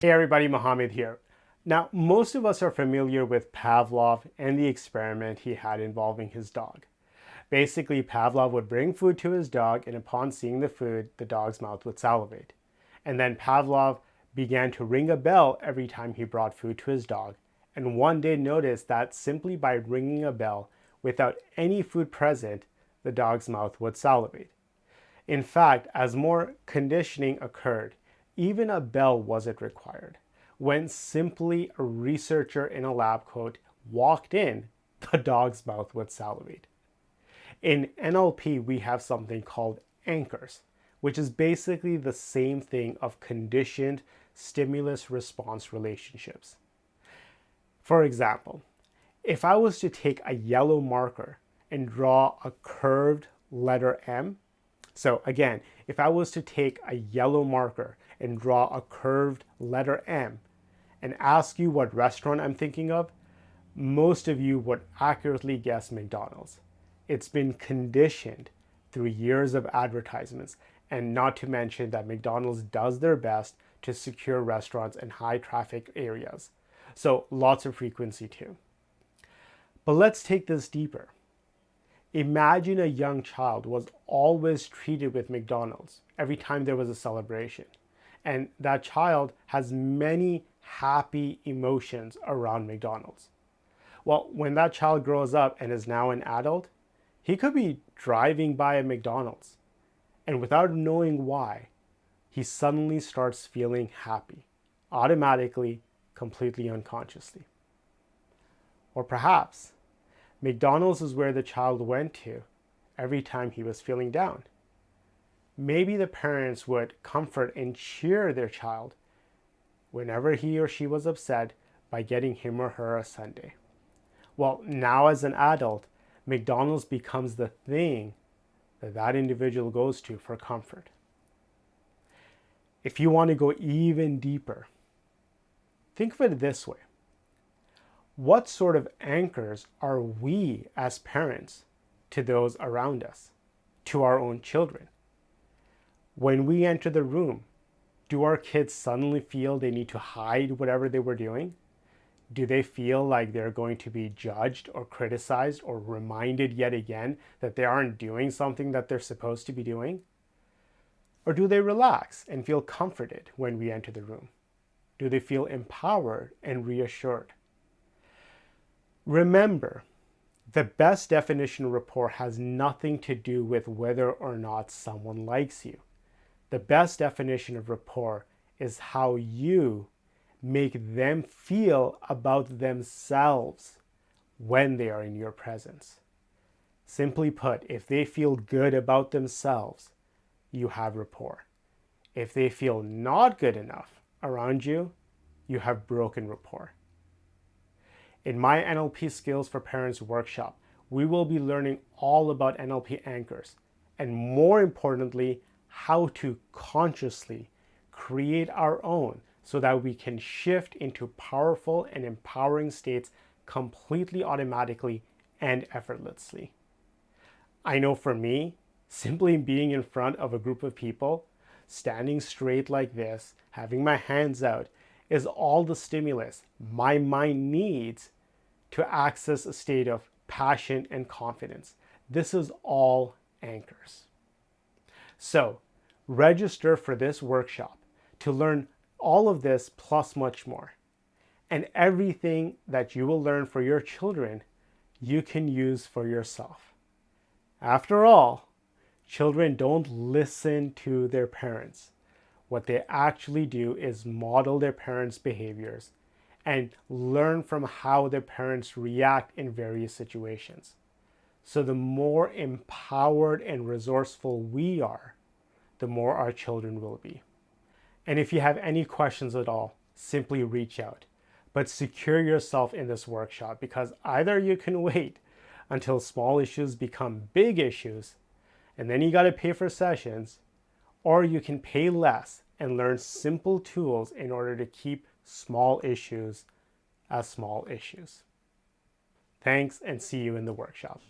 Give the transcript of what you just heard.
Hey everybody, Mohammed here. Now, most of us are familiar with Pavlov and the experiment he had involving his dog. Basically, Pavlov would bring food to his dog, and upon seeing the food, the dog's mouth would salivate. And then Pavlov began to ring a bell every time he brought food to his dog, and one day noticed that simply by ringing a bell without any food present, the dog's mouth would salivate. In fact, as more conditioning occurred, even a bell wasn't required. When simply a researcher in a lab coat walked in, the dog's mouth would salivate. In NLP, we have something called anchors, which is basically the same thing of conditioned stimulus-response relationships. For example, if I was to take a yellow marker and draw a curved letter M, so again, if I was to take a yellow marker and draw a curved letter M and ask you what restaurant I'm thinking of, most of you would accurately guess McDonald's. It's been conditioned through years of advertisements, and not to mention that McDonald's does their best to secure restaurants in high traffic areas. So lots of frequency too. But let's take this deeper. Imagine a young child was always treated with McDonald's every time there was a celebration. And that child has many happy emotions around McDonald's. Well, when that child grows up and is now an adult, he could be driving by a McDonald's, and without knowing why, he suddenly starts feeling happy, automatically, completely unconsciously. Or perhaps McDonald's is where the child went to every time he was feeling down. Maybe the parents would comfort and cheer their child whenever he or she was upset by getting him or her a sundae. Well, now as an adult, McDonald's becomes the thing that that individual goes to for comfort. If you want to go even deeper, think of it this way. What sort of anchors are we as parents to those around us, to our own children? When we enter the room, do our kids suddenly feel they need to hide whatever they were doing? Do they feel like they're going to be judged or criticized or reminded yet again that they aren't doing something that they're supposed to be doing? Or do they relax and feel comforted when we enter the room? Do they feel empowered and reassured? Remember, the best definition of rapport has nothing to do with whether or not someone likes you. The best definition of rapport is how you make them feel about themselves when they are in your presence. Simply put, if they feel good about themselves, you have rapport. If they feel not good enough around you, you have broken rapport. In my NLP Skills for Parents workshop, we will be learning all about NLP anchors, and more importantly, how to consciously create our own so that we can shift into powerful and empowering states completely automatically and effortlessly. I know for me, simply being in front of a group of people, standing straight like this, having my hands out, is all the stimulus my mind needs to access a state of passion and confidence. This is all anchors. So, register for this workshop to learn all of this plus much more. And everything that you will learn for your children, you can use for yourself. After all, children don't listen to their parents. What they actually do is model their parents' behaviors and learn from how their parents react in various situations. So the more empowered and resourceful we are, the more our children will be. And if you have any questions at all, simply reach out. But secure yourself in this workshop, because either you can wait until small issues become big issues, and then you got to pay for sessions, or you can pay less and learn simple tools in order to keep small issues as small issues. Thanks, and see you in the workshop.